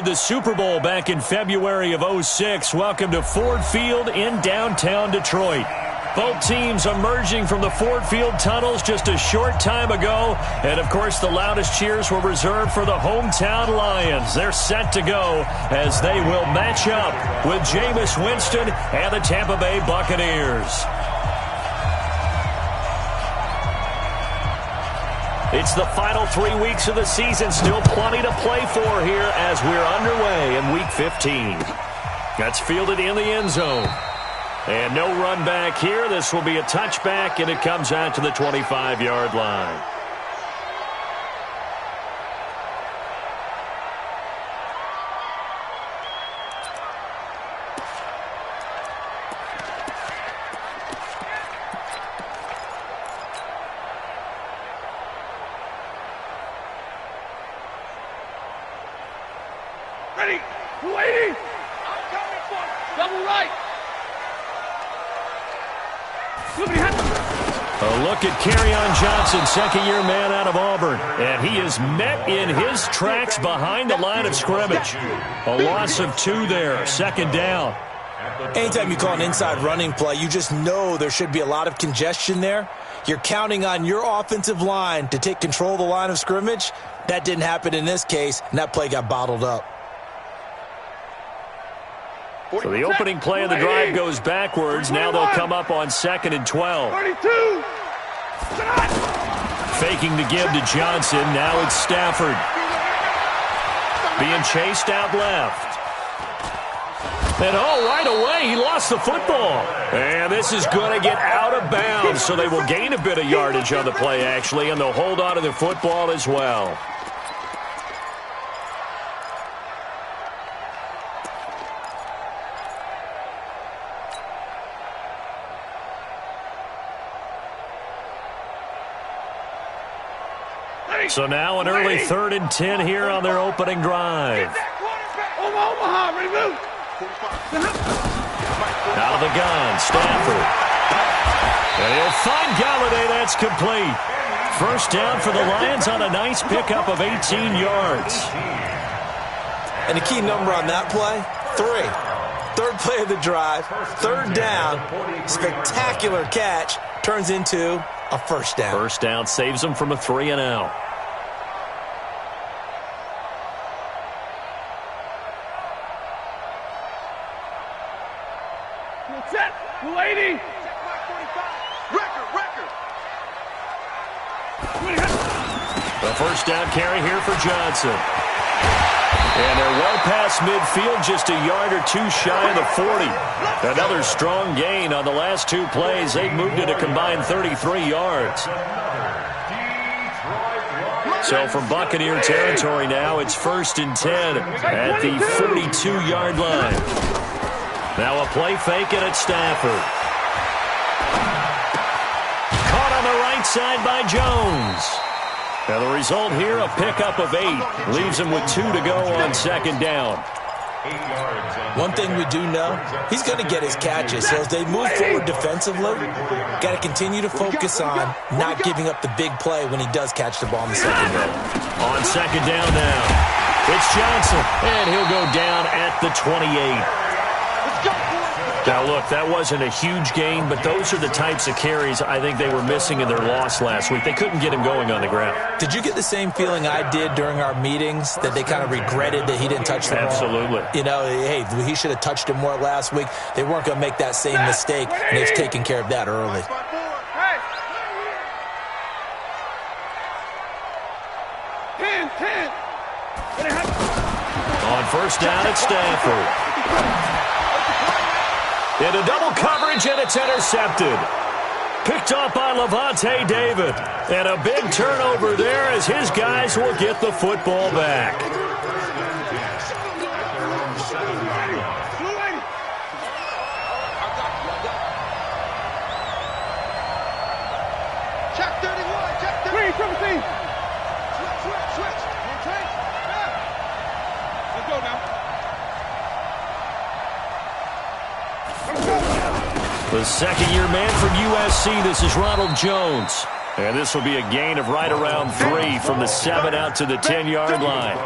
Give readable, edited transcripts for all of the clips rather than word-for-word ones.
The Super Bowl back in February of '06. Welcome to Ford Field in downtown Detroit. Both teams emerging from the Ford Field tunnels just a short time ago. And, of course, the loudest cheers were reserved for the hometown Lions. They're set to go as they will match up with Jameis Winston and the Tampa Bay Buccaneers. It's the final 3 weeks of the season. Still plenty to play for here as we're underway in Week 15. That's fielded in the end zone. And no run back here. This will be a touchback, and it comes out to the 25-yard line. Ready, 280. I'm coming for double right. A look at Kerryon Johnson, second-year man out of Auburn. And he is met in his tracks behind the line of scrimmage. A loss of 2 there, second down. Anytime you call an inside running play, you just know there should be a lot of congestion there. You're counting on your offensive line to take control of the line of scrimmage. That didn't happen in this case, and that play got bottled up. So the opening play of the drive goes backwards. Now they'll come up on 2nd and 12. 32. Faking the give to Johnson. Now it's Stafford. Being chased out left. And right away, he lost the football. And this is going to get out of bounds, so they will gain a bit of yardage on the play, actually, and they'll hold on to the football as well. So now an early 3rd and 10 here on their opening drive. Omaha, ready, move. Out of the gun, Stafford. And he'll find Galladay. That's complete. First down for the Lions on a nice pickup of 18 yards. And the key number on that play, 3. Third play of the drive, 3rd down, spectacular catch, turns into a first down. First down saves them from a 3 and out. Set, 280. Record. The first down carry here for Johnson. And they're well past midfield, just a yard or 2 shy of the 40. Another strong gain on the last 2 plays. They've moved it a combined 33 yards. So from Buccaneer territory now, it's 1st and 10 at the 42-yard line. Now a play fake, and it's Stafford. Caught on the right side by Jones. Now the result here, a pickup of 8. Leaves him with 2 to go on 2nd down. One thing we do know, he's going to get his catches. So as they move forward defensively, got to continue to focus on not giving up the big play when he does catch the ball in the secondary. On 2nd down now, it's Johnson, and he'll go down at the 28. Now, look, that wasn't a huge gain, but those are the types of carries I think they were missing in their loss last week. They couldn't get him going on the ground. Did you get the same feeling I did during our meetings, that they kind of regretted that he didn't touch the ball? Absolutely. You know, hey, he should have touched it more last week. They weren't going to make that same mistake, and they've taken care of that early. On first down, it's Stafford. Into double coverage, and it's intercepted. Picked off by Lavonte David. And a big turnover there as his guys will get the football back. Check 31, check 31. Switch. Let's go now. The second-year man from USC, this is Ronald Jones. And this will be a gain of right around 3 from the 7 out to the 10-yard line.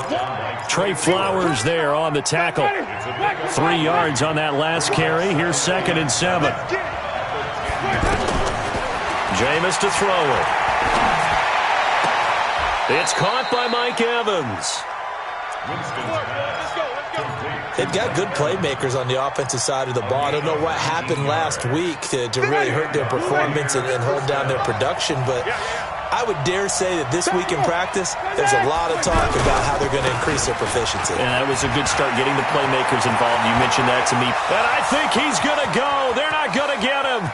Trey Flowers there on the tackle. 3 yards on that last carry. Here's 2nd and 7. Jameis to throw it. It's caught by Mike Evans. They've got good playmakers on the offensive side of the ball. I don't know what happened last week to really hurt their performance and hold down their production, but I would dare say that this week in practice, there's a lot of talk about how they're going to increase their proficiency. And that was a good start, getting the playmakers involved. You mentioned that to me. And I think he's going to go. They're not going to get him.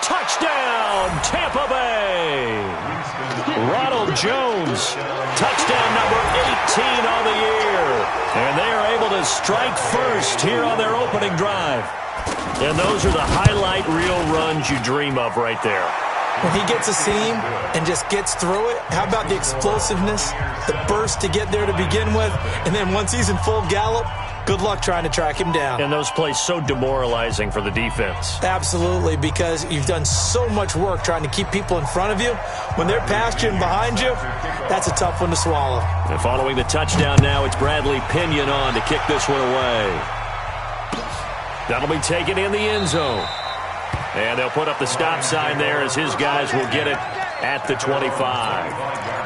Touchdown, Tampa Bay. Ronald Jones, touchdown number 18 on the year. And they are able to strike first here on their opening drive. And those are the highlight reel runs you dream of right there. When he gets a seam and just gets through it, how about the explosiveness, the burst to get there to begin with, and then once he's in full gallop, good luck trying to track him down. And those plays so demoralizing for the defense. Absolutely, because you've done so much work trying to keep people in front of you. When they're past you and behind you, that's a tough one to swallow. And following the touchdown now, it's Bradley Pinion on to kick this one away. That'll be taken in the end zone. And they'll put up the stop sign there as his guys will get it at the 25.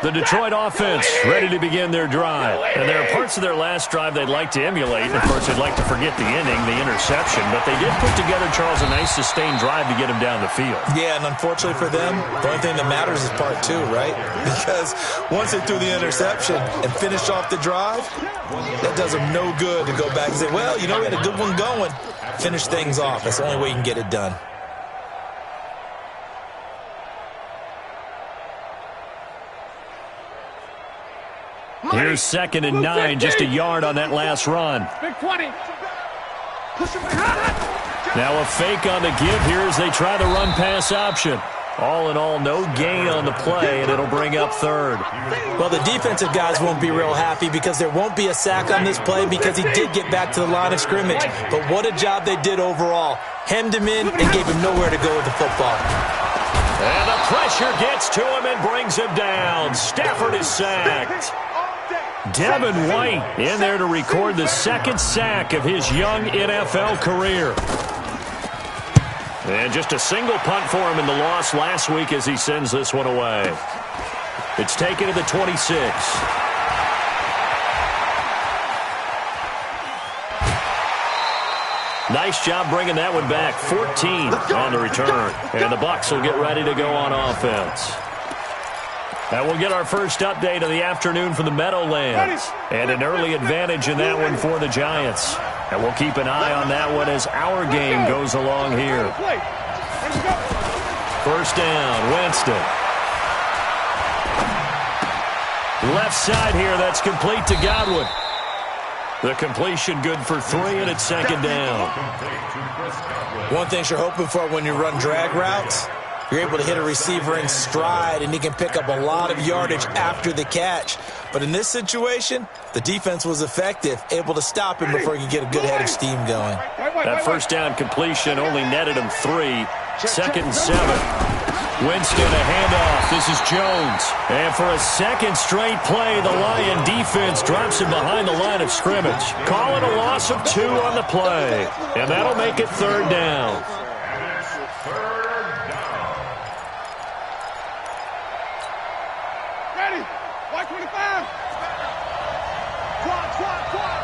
The Detroit offense ready to begin their drive. And there are parts of their last drive they'd like to emulate. Of course, they'd like to forget the inning, the interception. But they did put together, Charles, a nice sustained drive to get him down the field. Yeah, and unfortunately for them, the only thing that matters is part 2, right? Because once they threw the interception and finished off the drive, that does them no good to go back and say, well, you know, we had a good one going. Finish things off. That's the only way you can get it done. Here's 2nd and 9, just a yard on that last run. Big 20. Now a fake on the give here as they try the run-pass option. All in all, no gain on the play, and it'll bring up 3rd. Well, the defensive guys won't be real happy because there won't be a sack on this play because he did get back to the line of scrimmage. But what a job they did overall. Hemmed him in and gave him nowhere to go with the football. And the pressure gets to him and brings him down. Stafford is sacked. Devin White in there to record the 2nd sack of his young NFL career. And just a single punt for him in the loss last week as he sends this one away. It's taken to the 26. Nice job bringing that one back. 14 on the return. And the Bucs will get ready to go on offense. And we'll get our first update of the afternoon from the Meadowlands. And an early advantage in that one for the Giants. And we'll keep an eye on that one as our game goes along here. First down, Winston. Left side here, that's complete to Godwin. The completion good for 3, and it's 2nd down. One thing you're hoping for when you run drag routes, you're able to hit a receiver in stride, and he can pick up a lot of yardage after the catch. But in this situation, the defense was effective, able to stop him before he could get a good head of steam going. That first down completion only netted him 3. 2nd and 7. Winston, a handoff. This is Jones. And for a second straight play, the Lion defense drops him behind the line of scrimmage. Call it a loss of 2 on the play. And that'll make it 3rd down. Ready. White 25. Quad.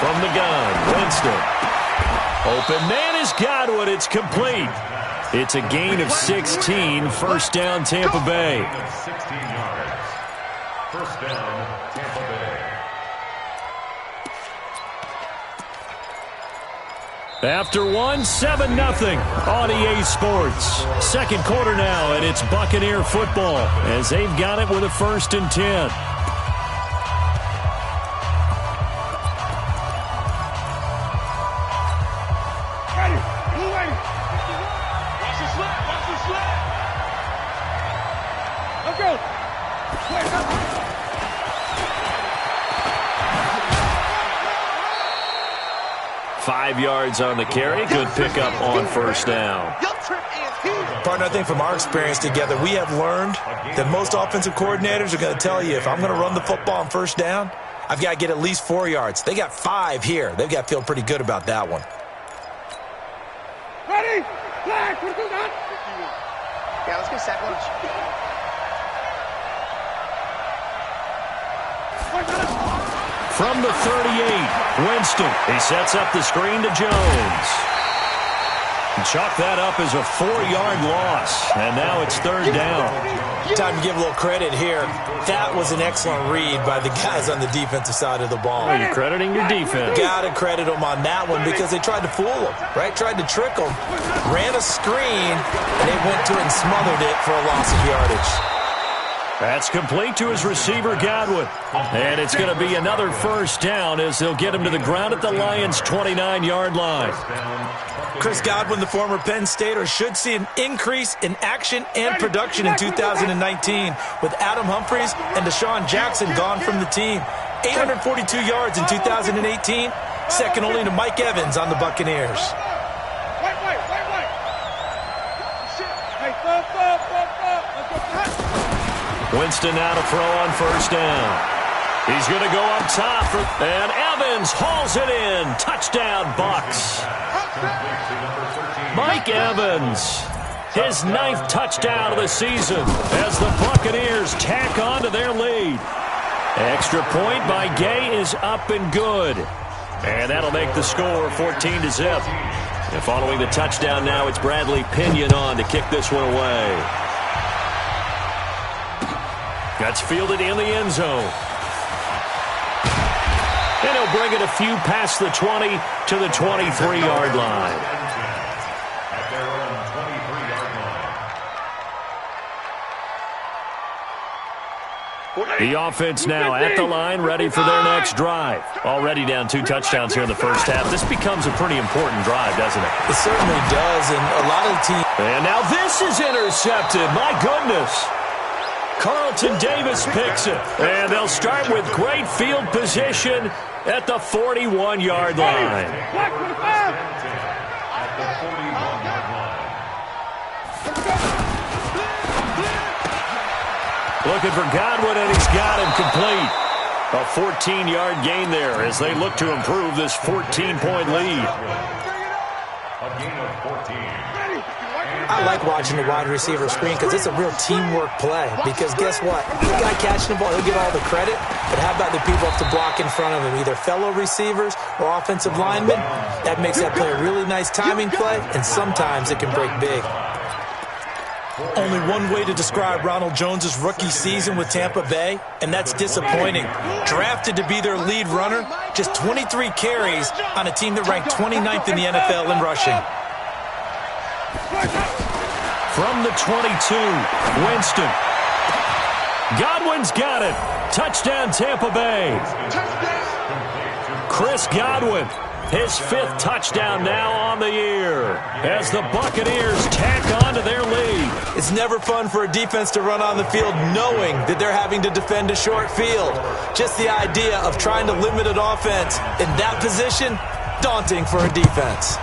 From the gun, Winston. Open man is Godwin. It's complete. It's a gain of 16. First down, Tampa Bay. 16 yards. First down, Tampa Bay. After one, 7-0 on EA Sports. Second quarter now, and it's Buccaneer football as they've got it with a 1st and 10. 5 yards on the carry. Good pickup on first down. Partner, I think from our experience together, we have learned that most offensive coordinators are going to tell you, if I'm going to run the football on first down, I've got to get at least 4 yards. They got 5 here. They've got to feel pretty good about that one. Ready? Flag. Yeah, let's go sack lunch. From the 38, Winston. He sets up the screen to Jones. Chalk that up as a 4-yard loss, and now it's third down. Time to give a little credit here. That was an excellent read by the guys on the defensive side of the ball. Well, you're crediting your defense. Got to credit them on that one because they tried to fool them, right? Tried to trick them, ran a screen, and they went to it and smothered it for a loss of yardage. That's complete to his receiver, Godwin. And it's going to be another first down as they'll get him to the ground at the Lions' 29-yard line. Chris Godwin, the former Penn Stater, should see an increase in action and production in 2019 with Adam Humphries and Deshaun Jackson gone from the team. 842 yards in 2018, second only to Mike Evans on the Buccaneers. Wait. Hey, stop. Winston now to throw on first down. He's going to go up top, and Evans hauls it in. Touchdown, Bucs. Mike Evans, his 9th touchdown of the season as the Buccaneers tack on to their lead. Extra point by Gay is up and good. And that'll make the score 14-0. And following the touchdown now, it's Bradley Pinion on to kick this one away. That's fielded in the end zone. And he'll bring it a few past the 20 to the 23-yard line. At their own 23-yard line. The offense now at the line, ready for their next drive. Already down 2 touchdowns here in the first half. This becomes a pretty important drive, doesn't it? It certainly does, and a lot of the teams... And now this is intercepted. My goodness. Carlton Davis picks it. And they'll start with great field position at the 41-yard line. Black 45. At the 41-yard line. Looking for Godwin, and he's got him complete. A 14-yard gain there as they look to improve this 14-point lead. A gain of 14. I like watching the wide receiver screen because it's a real teamwork play. Because guess what? The guy catching the ball, he'll get all the credit. But how about the people up to block in front of him? Either fellow receivers or offensive linemen. That makes that play a really nice timing play, and sometimes it can break big. Only one way to describe Ronald Jones' rookie season with Tampa Bay, and that's disappointing. Drafted to be their lead runner, just 23 carries on a team that ranked 29th in the NFL in rushing. From the 22, Winston. Godwin's got it. Touchdown, Tampa Bay. Chris Godwin, his 5th touchdown now on the year as the Buccaneers tack on to their lead. It's never fun for a defense to run on the field knowing that they're having to defend a short field. Just the idea of trying to limit an offense in that position, daunting for a defense.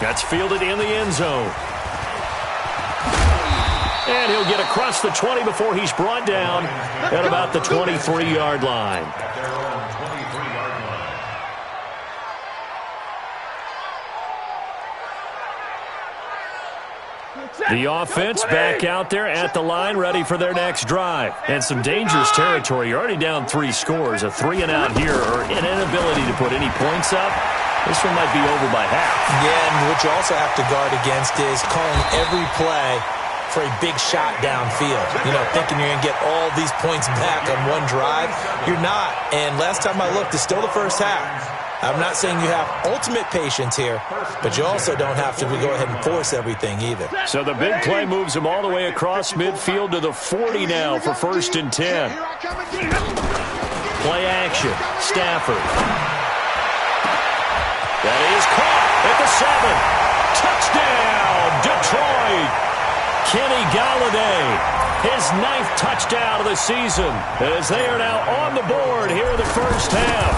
That's fielded in the end zone. And he'll get across the 20 before he's brought down at about the 23-yard line. At their own 23-yard line. The offense back out there at the line, ready for their next drive. And some dangerous territory. You're already down 3 scores. A 3-and-out here, or an inability to put any points up. This one might be over by half. Yeah, and what you also have to guard against is calling every play for a big shot downfield. You know, thinking you're going to get all these points back on one drive. You're not. And last time I looked, it's still the first half. I'm not saying you have ultimate patience here, but you also don't have to go ahead and force everything either. So the big play moves him all the way across midfield to the 40 now for 1st and 10. Play action. Stafford. That is caught at the 7. Touchdown, Detroit. Kenny Golladay, his 9th touchdown of the season, as they are now on the board here in the first half.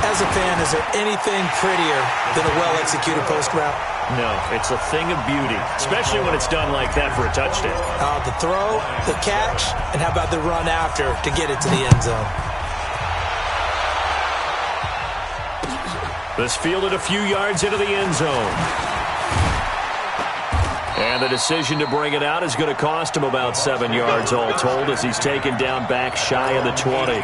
As a fan, is there anything prettier than a well-executed post route? No, it's a thing of beauty, especially when it's done like that for a touchdown. The throw, the catch, and how about the run after to get it to the end zone? This fielded a few yards into the end zone. And the decision to bring it out is going to cost him about 7 yards all told as he's taken down back shy of the 20.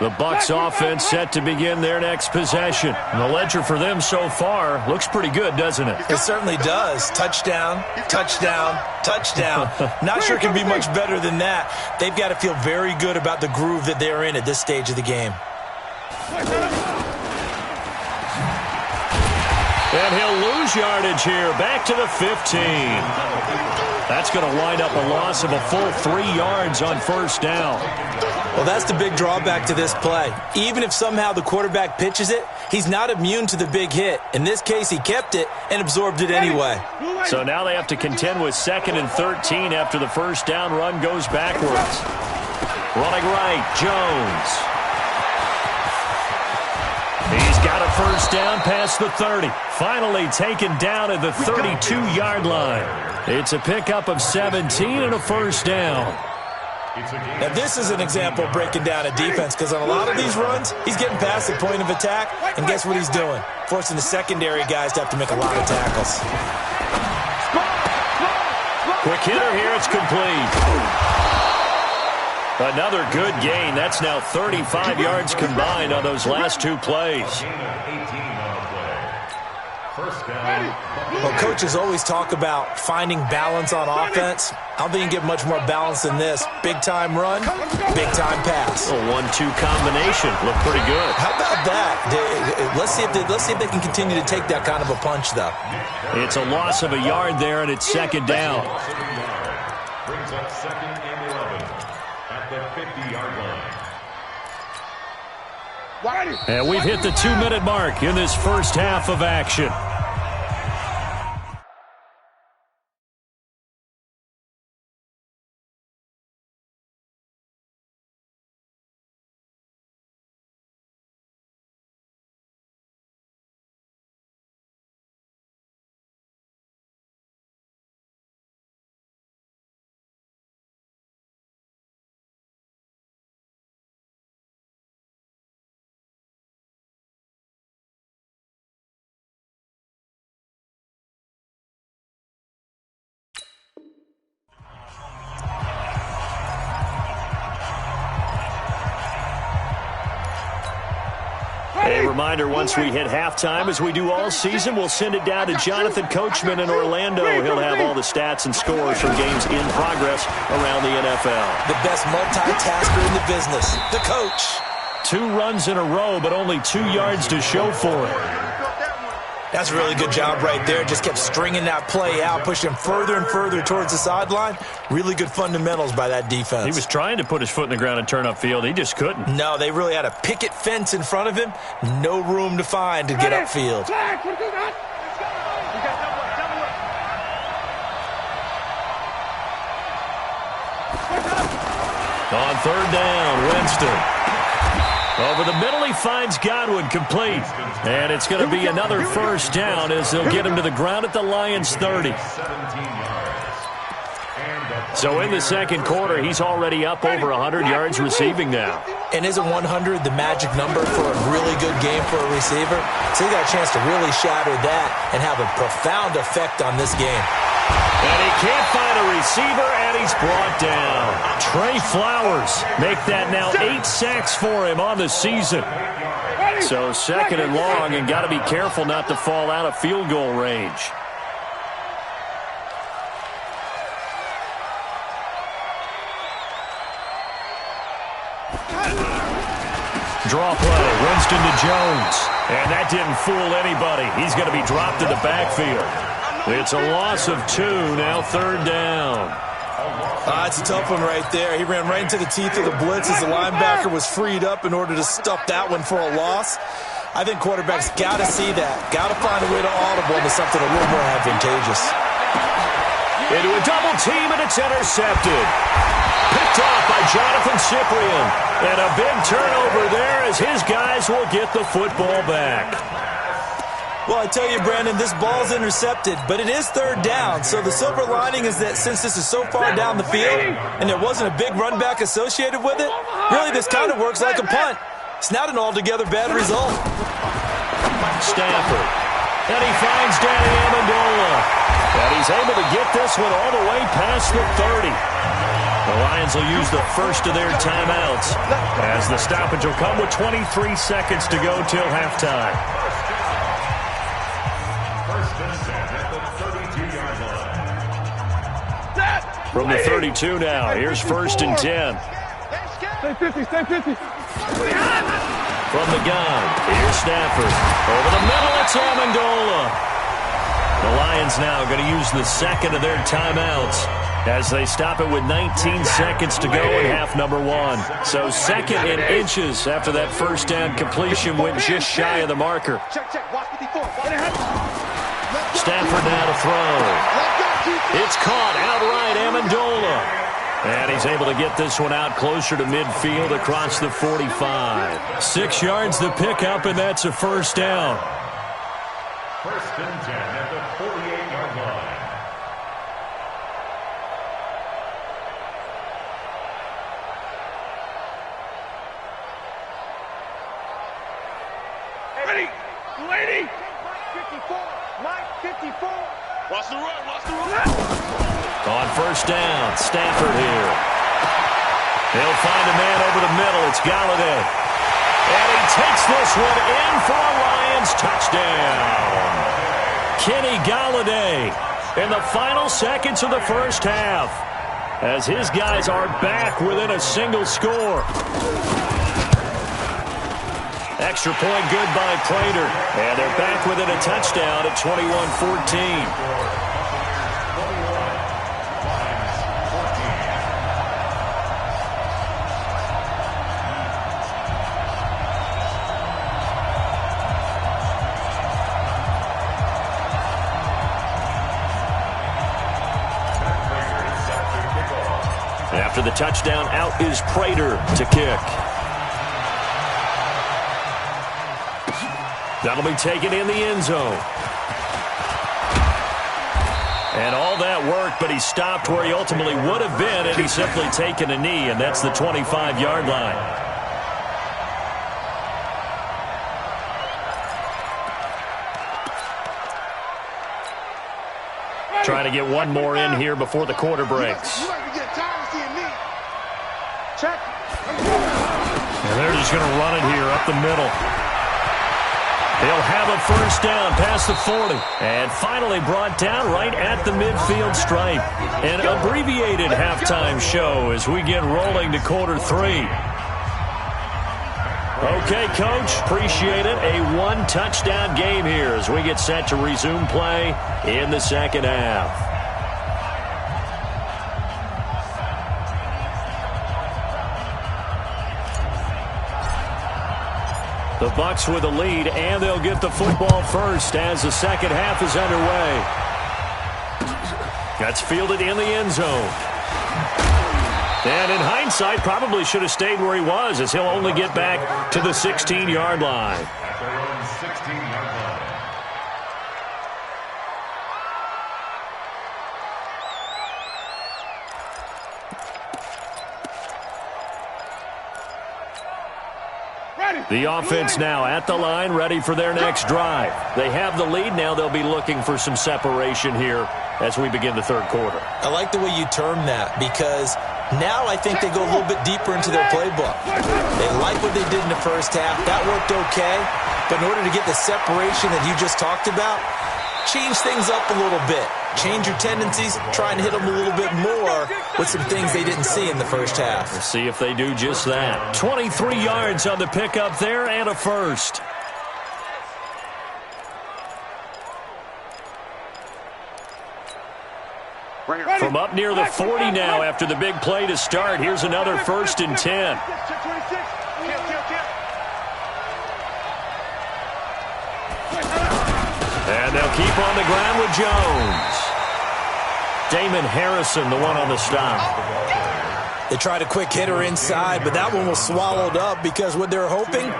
The Bucs offense set to begin their next possession. And the ledger for them so far looks pretty good, doesn't it? It certainly does. Touchdown, touchdown, touchdown. Not sure it can be much better than that. They've got to feel very good about the groove that they're in at this stage of the game. And he'll lose yardage here, back to the 15. That's going to wind up a loss of a full 3 yards on first down. Well, that's the big drawback to this play. Even if somehow the quarterback pitches it, he's not immune to the big hit. In this case, he kept it and absorbed it anyway. So now they have to contend with 2nd and 13 after the first down run goes backwards. Running right, Jones. He's got a first down past the 30. Finally taken down at the 32-yard line. It's a pickup of 17 and a first down. Now, this is an example of breaking down a defense because on a lot of these runs, he's getting past the point of attack, and guess what he's doing? Forcing the secondary guys to have to make a lot of tackles. Quick hitter here, it's complete. Another good gain. That's now 35 yards combined on those last 2 plays. Well, coaches always talk about finding balance on offense. I don't think you can get much more balance than this. Big-time run, big-time pass. A 1-2 combination. Look pretty good. How about that? Let's see if they can continue to take that kind of a punch, though. It's a loss of a yard there, and it's second down. Brings up 2nd and 11 at the 50-yard line. And we've hit the 2-minute mark in this first half of action. A reminder, once we hit halftime, as we do all season, we'll send it down to Jonathan Coachman in Orlando. He'll have all the stats and scores from games in progress around the NFL. The best multitasker in the business, the coach. 2 runs in a row, but only 2 yards to show for it. That's a really good job right there. Just kept stringing that play out, pushing further and further towards the sideline. Really good fundamentals by that defense. He was trying to put his foot in the ground and turn upfield. He just couldn't. No, they really had a picket fence in front of him. No room to find to get upfield. On third down, Winston. Over the middle, he finds Godwin complete. And it's going to be another first down as they'll get him to the ground at the Lions' 30. So in the second quarter, he's already up over 100 yards receiving now. And isn't 100 the magic number for a really good game for a receiver? So he got a chance to really shatter that and have a profound effect on this game. And he can't find a receiver, and he's brought down. Trey Flowers make that now 8 sacks for him on the season. So second and long, and got to be careful not to fall out of field goal range. Draw play, Winston to Jones. And that didn't fool anybody. He's going to be dropped in the backfield. It's a loss of 2, now third down. It's a tough one right there. He ran right into the teeth of the blitz as the linebacker was freed up in order to stuff that one for a loss. I think quarterbacks got to see that. Got to find a way to audible into something a little more advantageous. Into a double team, and it's intercepted. Picked off by Jonathan Cyprien. And a big turnover there as his guys will get the football back. Well, I tell you, Brandon, this ball's intercepted, but it is third down. So the silver lining is that since this is so far down the field and there wasn't a big run back associated with it, really this kind of works like a punt. It's not an altogether bad result. Stafford. And he finds Danny Amendola. And he's able to get this one all the way past the 30. The Lions will use the first of their timeouts as the stoppage will come with 23 seconds to go till halftime. From the 32 now, here's 1st and 10. Stay 50, stay 50. From the gun, here's Stafford. Over the middle, it's Amendola. The Lions now going to use the second of their timeouts as they stop it with 19 seconds to go in half number 1. So second in inches after that first down completion went just shy of the marker. Stafford now to throw. It's caught outright, Amendola. And he's able to get this one out closer to midfield across the 45. 6 yards to pick up, and that's a first down. 1st and 10 at the 48-yard line. Ready, lady. 54, Mike 54. Watch the run, watch the run. On first down, Stafford here. He'll find a man over the middle. It's Golladay. And he takes this one in for a Lions touchdown. Kenny Golladay in the final seconds of the first half as his guys are back within a single score. Extra point good by Prater. And they're back within a touchdown at 21-14. After the touchdown, out is Prater to kick. That'll be taken in the end zone. And all that work, but he stopped where he ultimately would have been had he simply taken a knee, and that's the 25-yard line. Trying to get one more in here before the quarter breaks. And they're just going to run it here up the middle. They'll have a first down past the 40. And finally brought down right at the midfield stripe. An abbreviated halftime show as we get rolling to quarter 3. Okay, Coach, appreciate it. A one-touchdown game here as we get set to resume play in the second half. The Bucs with a lead, and they'll get the football first as the second half is underway. That's fielded in the end zone. And in hindsight, probably should have stayed where he was as he'll only get back to the 16-yard line. At their own 16-yard line. The offense now at the line, ready for their next drive. They have the lead. Now they'll be looking for some separation here as we begin the third quarter. I like the way you term that because now I think they go a little bit deeper into their playbook. They like what they did in the first half. That worked okay. But in order to get the separation that you just talked about, change things up a little bit. Change your tendencies, try and hit them a little bit more with some things they didn't see in the first half. We'll see if they do just that. 23 yards on the pickup there and a first. From up near the 40 now after the big play to start, here's another 1st and 10. And they'll keep on the ground with Jones. Damon Harrison, the one on the stop. They tried a quick hitter inside, but that one was swallowed up because what they're hoping,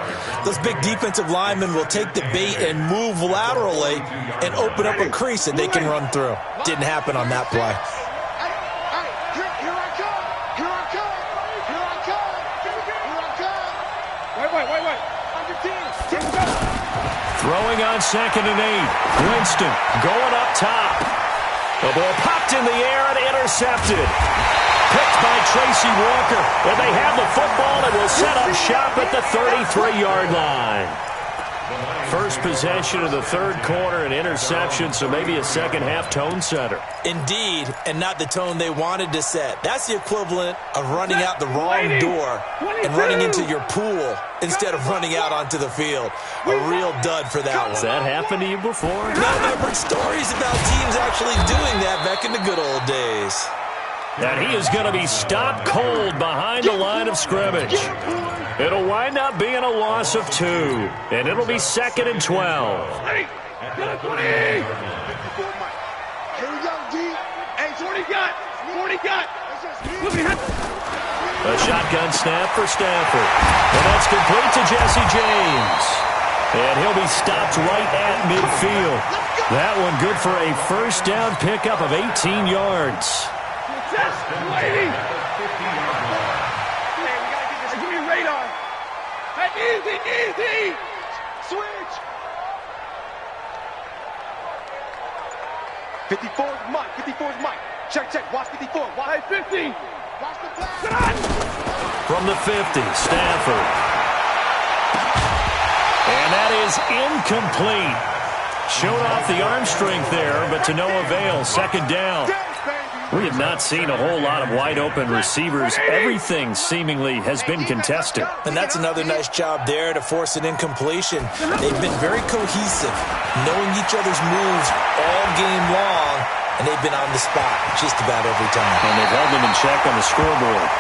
those big defensive linemen will take the bait and move laterally and open up a crease that they can run through. Didn't happen on that play. Throwing on 2nd and 8. Winston going up top. The ball popped in the air and intercepted. Picked by Tracy Walker. And they have the football and will set up shop at the 33-yard line. First possession of the third quarter, an interception, so maybe a second-half tone setter. Indeed, and not the tone they wanted to set. That's the equivalent of running out the wrong door and running into your pool instead of running out onto the field. A real dud for that one. Has that happened to you before? No, I've heard stories about teams actually doing that back in the good old days. And he is going to be stopped cold behind the line of scrimmage. It'll wind up being a loss of 2, and it'll be 2nd and 12. Here we go, D. Hey, 40 got. A shotgun snap for Stafford. And that's complete to Jesse James. And he'll be stopped right at midfield. That one good for a first down pickup of 18 yards. Lady! Man, we gotta get this. Give me a radar. Hey, easy! Switch! 54 is Mike. Check. Watch 54. Watch 50. Watch the pass. From the 50, Stafford. And that is incomplete. Showed off the arm strength there, but to no avail. 2nd down. We have not seen a whole lot of wide-open receivers. Everything seemingly has been contested. And that's another nice job there to force an incompletion. They've been very cohesive, knowing each other's moves all game long, and they've been on the spot just about every time. And they've held them in check on the scoreboard.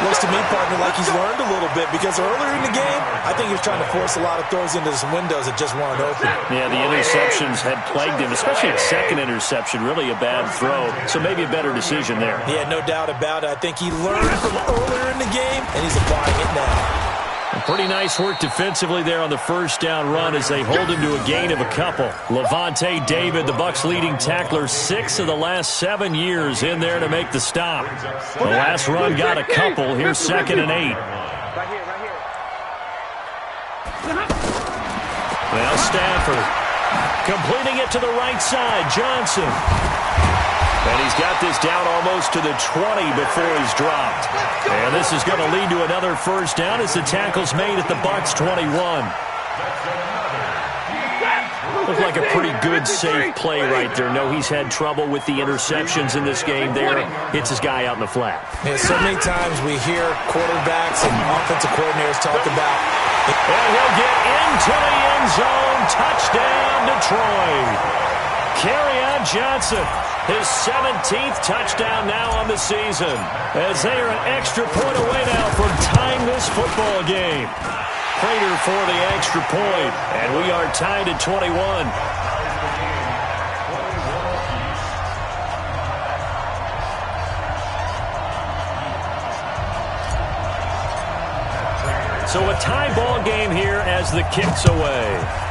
Looks to me, partner, like he's learned a little bit because earlier in the game, I think he was trying to force a lot of throws into some windows that just weren't open. Yeah, the interceptions had plagued him, especially the second interception, really a bad throw. So maybe a better decision there. Yeah, no doubt about it. I think he learned from earlier in the game, and he's applying it now. Pretty nice work defensively there on the first down run as they hold him to a gain of a couple. Lavonte David, the Bucs' leading tackler, 6 of the last 7 years in there to make the stop. The last run got a couple. Here's 2nd and 8. Right here. Well, Stafford completing it to the right side. Johnson. And he's got this down almost to the 20 before he's dropped. And this is going to lead to another first down as the tackle's made at the Bucs' 21. Looked like a pretty good, safe play right there. No, he's had trouble with the interceptions in this game there. Hits his guy out in the flat. Yeah, so many times we hear quarterbacks and offensive coordinators talk about... And he'll get into the end zone. Touchdown, Detroit. Kerryon Johnson, his 17th touchdown now on the season, as they are an extra point away now from tying this football game. Prater for the extra point, and we are tied at 21. So a tie ball game here as the kick's away.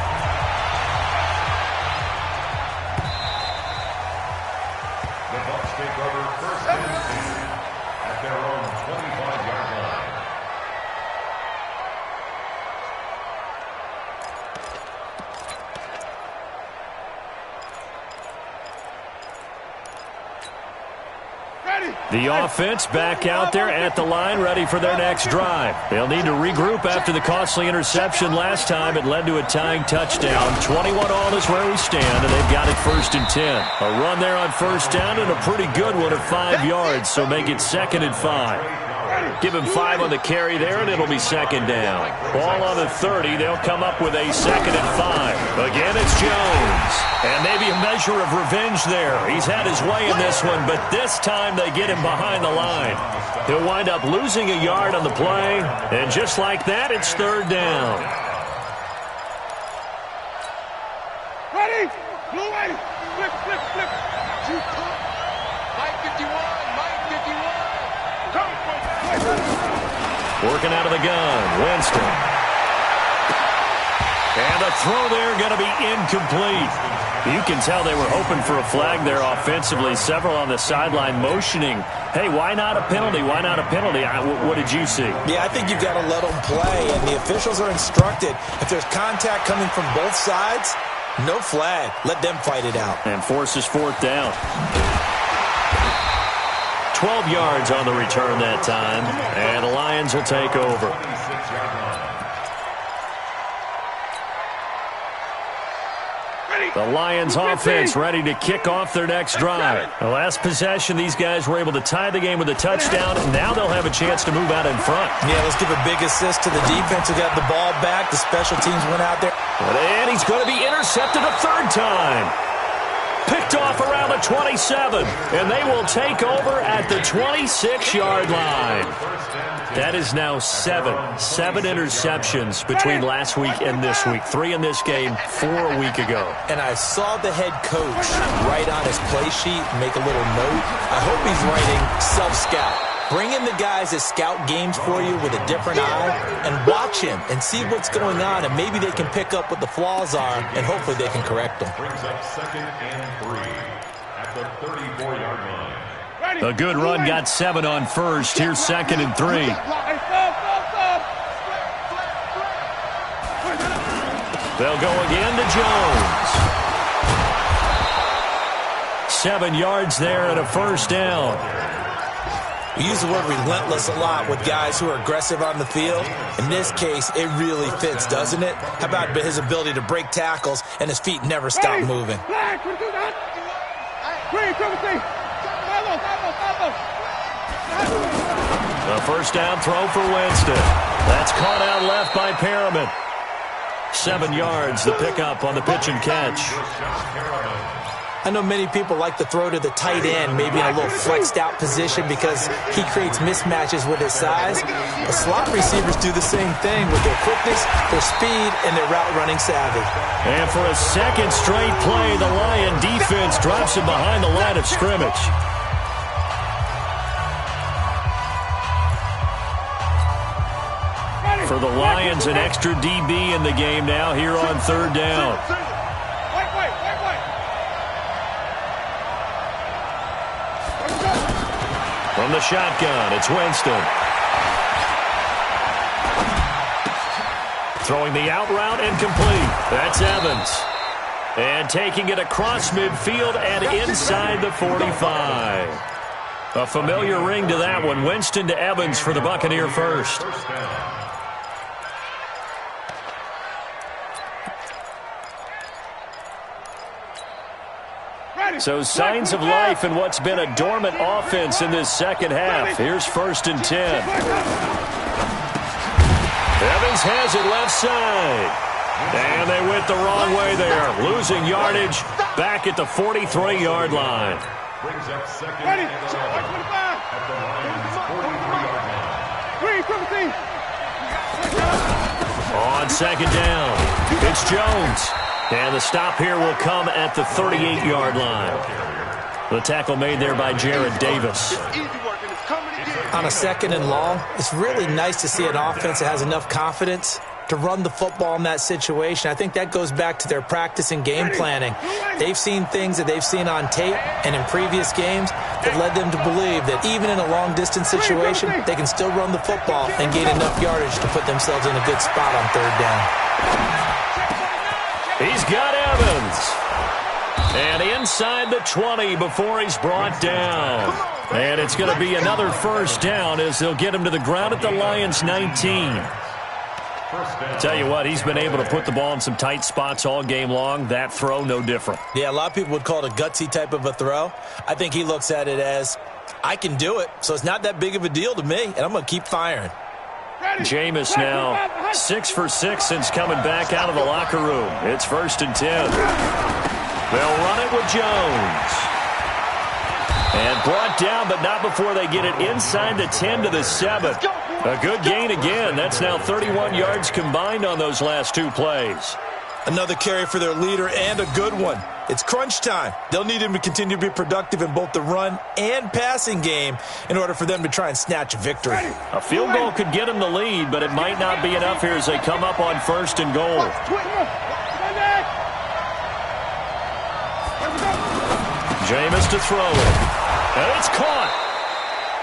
The offense back out there at the line, ready for their next drive. They'll need to regroup after the costly interception last time. It led to a tying touchdown. 21-all is where we stand, and they've got it 1st and 10. A run there on first down and a pretty good one of 5 yards, so make it 2nd and 5. Give him 5 on the carry there, and it'll be 2nd down. Ball on the 30. They'll come up with a 2nd and 5. Again, it's Jones. And maybe a measure of revenge there. He's had his way in this one, but this time they get him behind the line. He'll wind up losing a yard on the play, and just like that, it's 3rd down. Working out of the gun, Winston. And the throw there going to be incomplete. You can tell they were hoping for a flag there offensively. Several on the sideline motioning, hey, why not a penalty? Why not a penalty? What did you see? Yeah, I think you've got to let them play, and the officials are instructed. If there's contact coming from both sides, no flag. Let them fight it out. And forces fourth down. 12 yards on the return that time, and the Lions will take over. The Lions offense ready to kick off their next drive. The last possession, these guys were able to tie the game with a touchdown, and now they'll have a chance to move out in front. Yeah, let's give a big assist to the defense who got the ball back. The special teams went out there. And he's going to be intercepted a third time. Picked off around the 27, and they will take over at the 26-yard line. That is now seven interceptions between last week and this week. 3 in this game, 4 a week ago. And I saw the head coach write on his play sheet, make a little note. I hope he's writing self-scout. Bring in the guys that scout games for you with a different eye and watch him and see what's going on, and maybe they can pick up what the flaws are, and hopefully they can correct them. Brings up 2nd and 3 at the 34-yard line. A good run got 7 on first. Here's 2nd and 3. They'll go again to Jones. 7 yards there and a first down. We use the word relentless a lot with guys who are aggressive on the field. In this case, it really fits, doesn't it? How about his ability to break tackles and his feet never stop moving? A first down throw for Winston. That's caught out left by Perriman. 7 yards, the pickup on the pitch and catch. I know many people like to throw to the tight end, maybe in a little flexed out position because he creates mismatches with his size. But slot receivers do the same thing with their quickness, their speed, and their route running savvy. And for a second straight play, the Lion defense drops him behind the line of scrimmage. For the Lions, an extra DB in the game now here on third down. From the shotgun, it's Winston. Throwing the out route and complete. That's Evans. And taking it across midfield and inside the 45. A familiar ring to that one. Winston to Evans for the Buccaneer first. So signs of life in what's been a dormant offense in this second half. Here's 1st and 10. Evans has it left side. And they went the wrong way there. Losing yardage back at the 43-yard line. Brings up 2nd and 11 at the Lions' 43-yard line. On 2nd down, it's Jones. And the stop here will come at the 38-yard line. The tackle made there by Jared Davis. On a 2nd and long, it's really nice to see an offense that has enough confidence to run the football in that situation. I think that goes back to their practice and game planning. They've seen things that they've seen on tape and in previous games that led them to believe that even in a long-distance situation, they can still run the football and gain enough yardage to put themselves in a good spot on third down. He's got Evans. And inside the 20 before he's brought down. And it's going to be another first down as they'll get him to the ground at the Lions' 19. Tell you what, he's been able to put the ball in some tight spots all game long. That throw, no different. Yeah, a lot of people would call it a gutsy type of a throw. I think he looks at it as, I can do it, so it's not that big of a deal to me, and I'm going to keep firing. Jameis now 6 for 6 since coming back out of the locker room. It's 1st and 10. They'll run it with Jones. And brought down, but not before they get it inside the 10 to the 7. A good gain again. That's now 31 yards combined on those last 2 plays. Another carry for their leader and a good one. It's crunch time. They'll need him to continue to be productive in both the run and passing game in order for them to try and snatch a victory. A field goal could get them the lead, but it might not be enough here as they come up on 1st and goal. Jameis to throw it. And it's caught.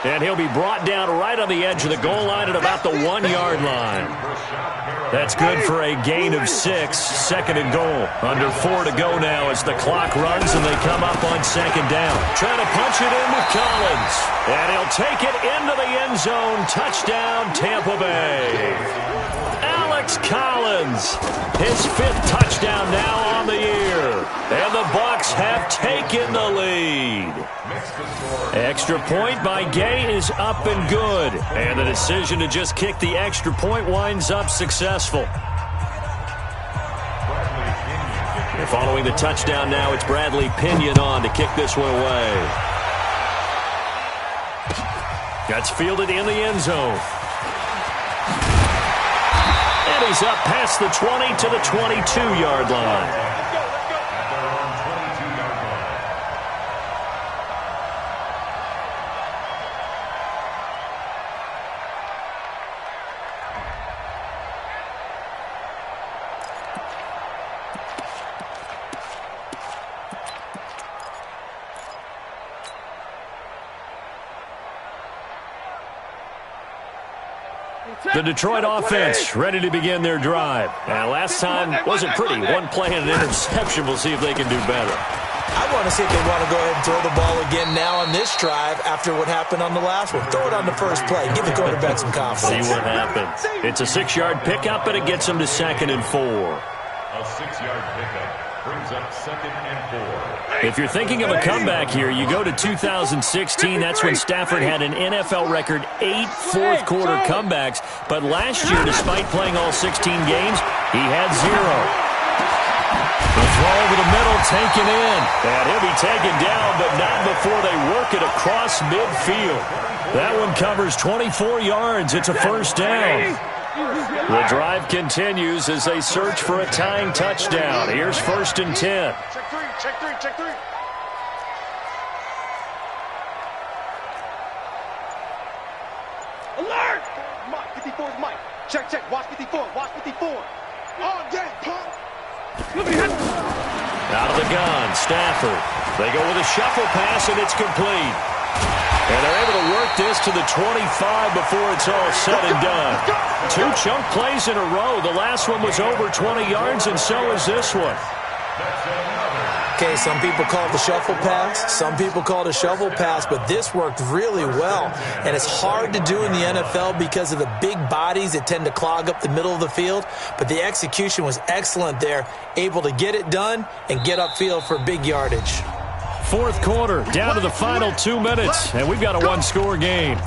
And he'll be brought down right on the edge of the goal line at about the 1-yard line. That's good for a gain of 6, 2nd and goal. Under 4 to go now as the clock runs and they come up on 2nd down. Trying to punch it in with Collins. And he'll take it into the end zone. Touchdown, Tampa Bay. Alex Collins, his 5th touchdown now on the year. And the Bucs have taken the lead. Extra point by Gay is up and good. And the decision to just kick the extra point winds up successful. And following the touchdown now, it's Bradley Pinion on to kick this one away. That's fielded in the end zone. And he's up past the 20 to the 22-yard line. The Detroit offense ready to begin their drive. And last time wasn't pretty. One play and an interception. We'll see if they can do better. I want to see if they want to go ahead and throw the ball again now on this drive after what happened on the last one. Throw it on the first play. Give the quarterback some confidence. See what happens. It's a 6-yard pickup, and it gets them to 2nd and 4. A 6-yard pickup brings up 2nd and 4. If you're thinking of a comeback here, you go to 2016. That's when Stafford had an NFL record 8 fourth-quarter comebacks. But last year, despite playing all 16 games, he had 0. The throw over the middle, taken in. And he'll be taken down, but not before they work it across midfield. That one covers 24 yards. It's a 1st down. The drive continues as they search for a tying touchdown. Here's 1st and 10. Check 3, check 3, check 3. Alert! Mike, 54 is Mike. Check, check. Watch 54. Watch 54. All day, pump. Out of the gun, Stafford. They go with a shuffle pass, and it's complete. And they're able to work this to the 25 before it's all said and done. 2 chunk plays in a row. The last one was over 20 yards, and so is this one. Okay, some people call it the shuffle pass. Some people call it a shovel pass, but this worked really well. And it's hard to do in the NFL because of the big bodies that tend to clog up the middle of the field. But the execution was excellent there, able to get it done and get upfield for big yardage. 4th quarter, down to the final 2 minutes, and we've got a 1-score game.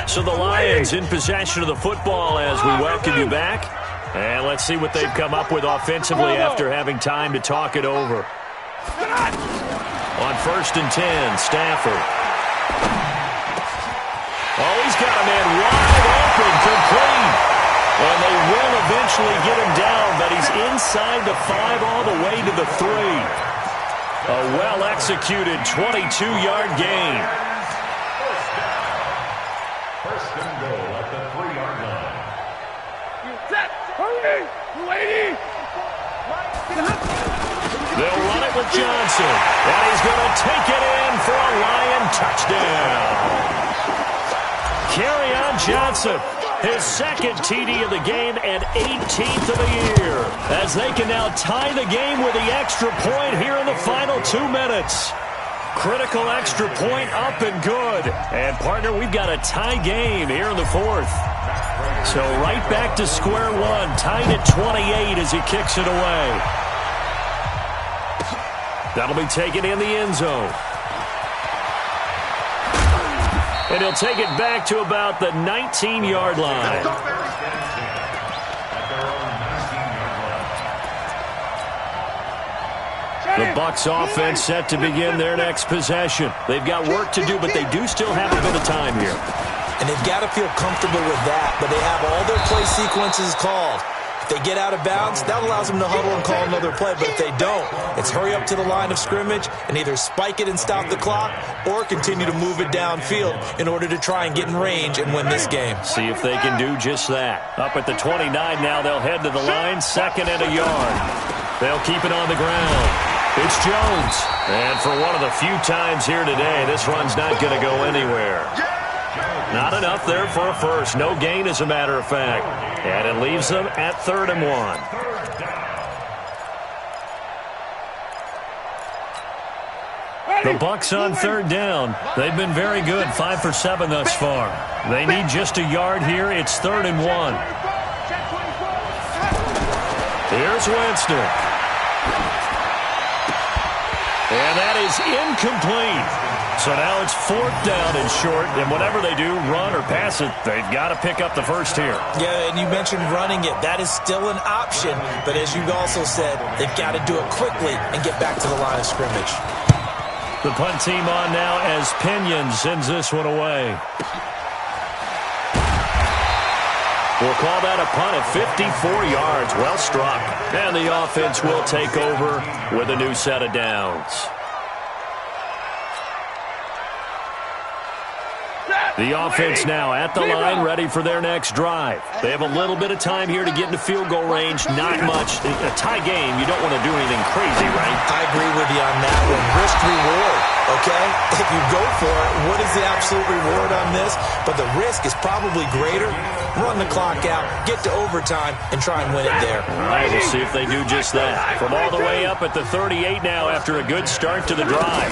So the Lions in possession of the football as we welcome you back. And let's see what they've come up with offensively after having time to talk it over. On 1st and 10, Stafford. Oh, he's got a man wide open, complete. And they will eventually get him down, but he's inside the 5 all the way to the 3. A well-executed 22-yard gain. First and goal at the 3-yard line. Hurry! Lady! They'll run it with Johnson. And he's going to take it in for a Lion touchdown. Kerryon Johnson. His 2nd TD of the game and 18th of the year. As they can now tie the game with the extra point here in the final 2 minutes. Critical extra point up and good. And, partner, we've got a tie game here in the 4th. So right back to square one. Tied at 28 as he kicks it away. That'll be taken in the end zone. And he'll take it back to about the 19-yard line. The Bucs offense set to begin their next possession. They've got work to do, but they do still have a bit of time here. And they've got to feel comfortable with that, but they have all their play sequences called. If they get out of bounds, that allows them to huddle and call another play, but if they don't, it's hurry up to the line of scrimmage and either spike it and stop the clock or continue to move it downfield in order to try and get in range and win this game. See if they can do just that. Up at the 29 now, they'll head to the line, 2nd and a yard. They'll keep it on the ground. It's Jones. And for one of the few times here today, this run's not going to go anywhere. Not enough there for a first. No gain, as a matter of fact. And it leaves them at 3rd and 1. The Bucs on 3rd down. They've been very good, 5 for 7 thus far. They need just a yard here. It's 3rd and 1. Here's Winston. And that is incomplete. So now it's 4th down and short, and whatever they do, run or pass it, they've got to pick up the first here. Yeah, and you mentioned running it. That is still an option, but as you also said, they've got to do it quickly and get back to the line of scrimmage. The punt team on now as Pinion sends this one away. We'll call that a punt of 54 yards. Well struck. And the offense will take over with a new set of downs. The offense now at the line, ready for their next drive. They have a little bit of time here to get into field goal range. Not much. A tie game, you don't want to do anything crazy, right? I agree with you on that one. Risk-reward, okay? If you go for it, what is the absolute reward on this? But the risk is probably greater. Run the clock out, get to overtime, and try and win it there. All right, we'll see if they do just that. From all the way up at the 38 now after a good start to the drive.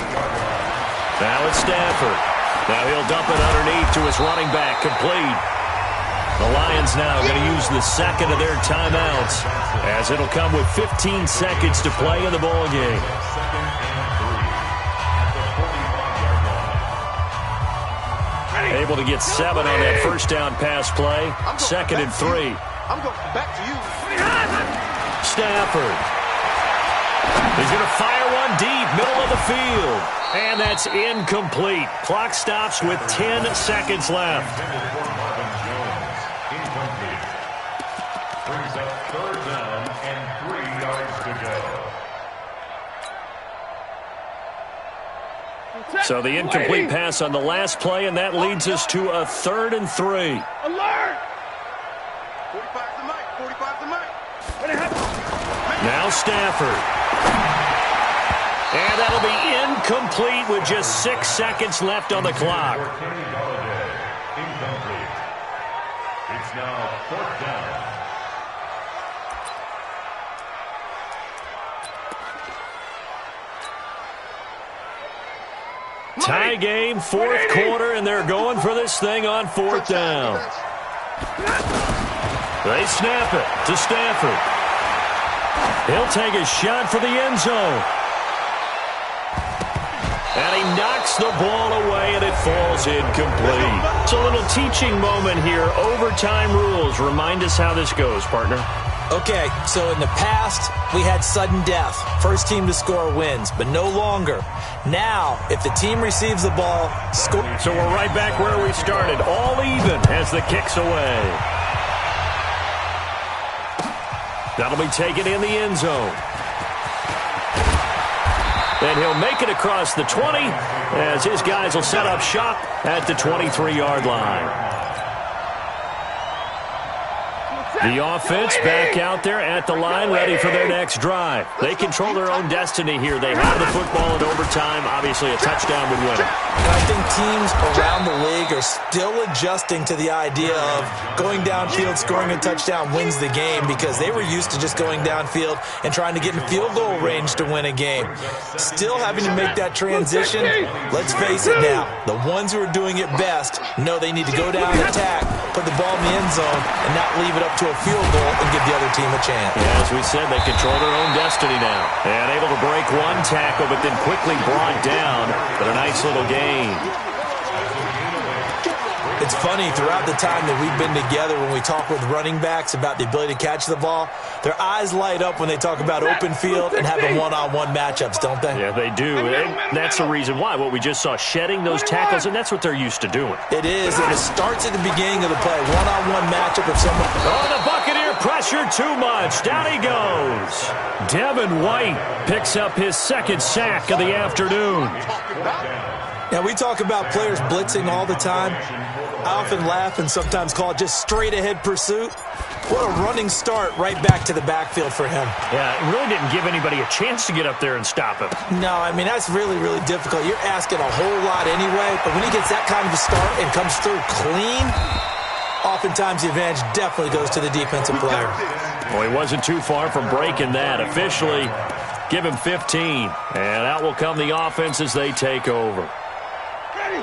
Now it's Stafford. Now he'll dump it underneath to his running back, complete. The Lions now going to use the second of their timeouts as it'll come with 15 seconds to play in the ball game. Able to get 7 on that first down pass play. 2nd and 3. I'm going back to you. Stafford. He's going to fire one deep, middle of the field. And that's incomplete. Clock stops with 10 seconds left. Brings up 3rd down and 3 yards to go. So the incomplete pass on the last play, and that leads us to a 3rd and 3. Alert! 45 to Mike. 45 to Mike. Now Stafford. And that'll be incomplete with just 6 seconds left on the clock. Kenny Golladay, incomplete. It's now 4th down. Tie game, 4th quarter, and they're going for this thing on 4th down. They snap it to Stafford. He'll take a shot for the end zone. And he knocks the ball away, and it falls incomplete. It's a little teaching moment here. Overtime rules. Remind us how this goes, partner. Okay, so in the past, we had sudden death. First team to score wins, but no longer. Now, if the team receives the ball, score. So we're right back where we started. All even as the kick's away. That'll be taken in the end zone. And he'll make it across the 20 as his guys will set up shop at the 23-yard line. The offense back out there at the line, ready for their next drive. They control their own destiny here. They have the football in overtime. Obviously, a touchdown would win it. And I think teams around the league are still adjusting to the idea of going downfield, scoring a touchdown wins the game, because they were used to just going downfield and trying to get in field goal range to win a game. Still having to make that transition. Let's face it now, the ones who are doing it best know they need to go down and attack, put the ball in the end zone, and not leave it up to a field goal and give the other team a chance. Yeah, as we said, they control their own destiny now. And able to break one tackle, but then quickly brought down. But a nice little gain. It's funny, throughout the time that we've been together, when we talk with running backs about the ability to catch the ball, their eyes light up when they talk about open field and having one-on-one matchups, don't they? Yeah, they do. And that's the reason why. What we just saw, shedding those tackles, and that's what they're used to doing. It is, and it starts at the beginning of the play. One-on-one matchup of someone. Oh, the Buccaneer pressure too much. Down he goes. Devin White picks up his second sack of the afternoon. Now, we talk about players blitzing all the time. I often laugh and sometimes call it just straight-ahead pursuit. What a running start right back to the backfield for him. Yeah, it really didn't give anybody a chance to get up there and stop him. No, I mean, that's really, really difficult. You're asking a whole lot anyway, but when he gets that kind of a start and comes through clean, oftentimes the advantage definitely goes to the defensive player. Well, he wasn't too far from breaking that. Officially, give him 15. And out will come the offense as they take over.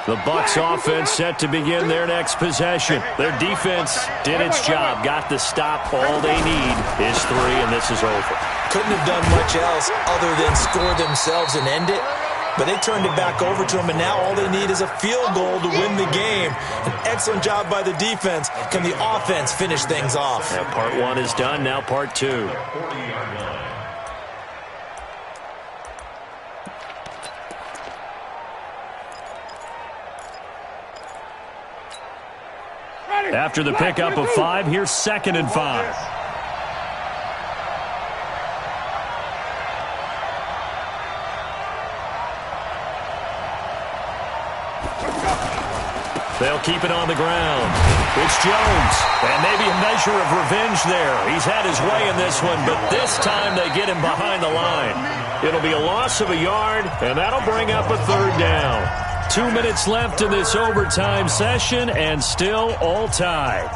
The Bucs offense set to begin their next possession. Their defense did its job, got the stop. All they need is 3, and this is over. Couldn't have done much else other than score themselves and end it. But they turned it back over to them, and now all they need is a field goal to win the game. An excellent job by the defense. Can the offense finish things off? Yeah, part 1 is done, now part 2. After the pickup of 5, here's 2nd and 5. They'll keep it on the ground. It's Jones. And maybe a measure of revenge there. He's had his way in this one, but this time they get him behind the line. It'll be a loss of a yard, and that'll bring up a 3rd down. 2 minutes left in this overtime session, and still all tied.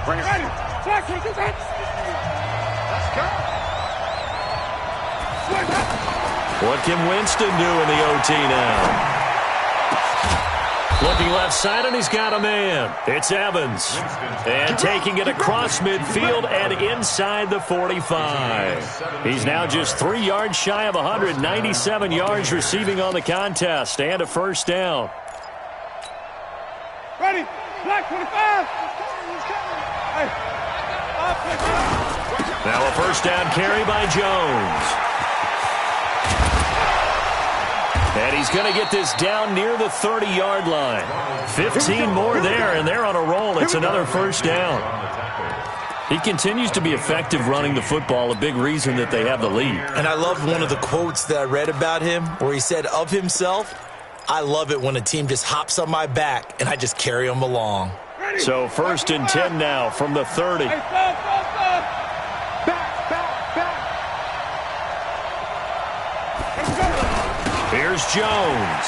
Bring it. Let's go. What can Winston do in the OT now? Looking left side, and he's got a man. It's Evans. And taking it across midfield and inside the 45. He's now just 3 yards shy of 197 yards receiving on the contest, and a 1st down. Ready. Black 25. Now a 1st down carry by Jones. And he's going to get this down near the 30-yard line. 15 more there, and they're on a roll. It's another 1st down. He continues to be effective running the football, a big reason that they have the lead. And I love one of the quotes that I read about him where he said of himself, "I love it when a team just hops on my back and I just carry them along." So 1st and 10 now from the 30. Here's Jones.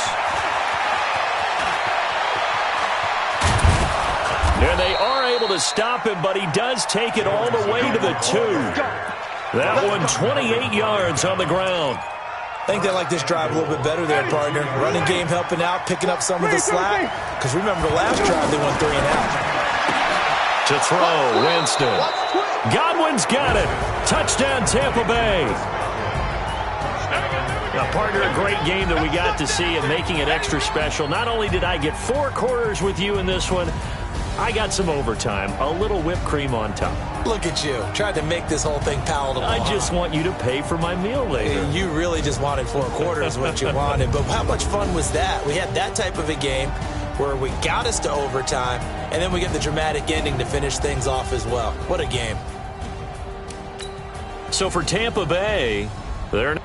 And they are able to stop him, but he does take it all the way to the 2. That one 28 yards on the ground. I think they like this drive a little bit better there, partner. Running game helping out, picking up some of the slack. Because remember, the last drive they went 3 and out. To throw, Winston. Godwin's got it. Touchdown, Tampa Bay. Now, partner, a great game that we got to see and making it extra special. Not only did I get 4 quarters with you in this one, I got some overtime, a little whipped cream on top. Look at you, tried to make this whole thing palatable. I just want you to pay for my meal later. You really just wanted 4 quarters, what you wanted. But how much fun was that? We had that type of a game where we got us to overtime, and then we get the dramatic ending to finish things off as well. What a game. So for Tampa Bay, they're